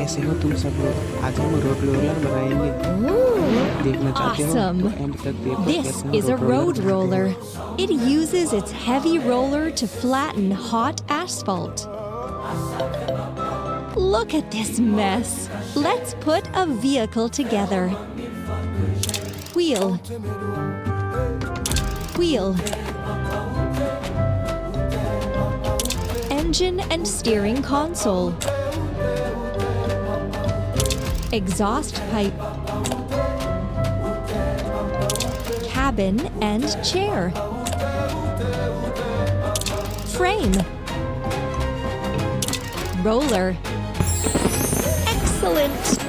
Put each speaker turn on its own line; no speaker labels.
कैसे हो तुम सब लोग? आज हम रोड रोलर बनाएंगे। देखना चाहते हो
Awesome.
तो एंड तक देखो
This
कैसे हम
is a road
बनाते
roller.
हैं।
It uses its heavy roller to flatten hot asphalt. Look at this mess. Let's put a vehicle together. Wheel. Wheel. Engine and steering console. Exhaust pipe. Cabin and chair. Frame. Roller. Excellent!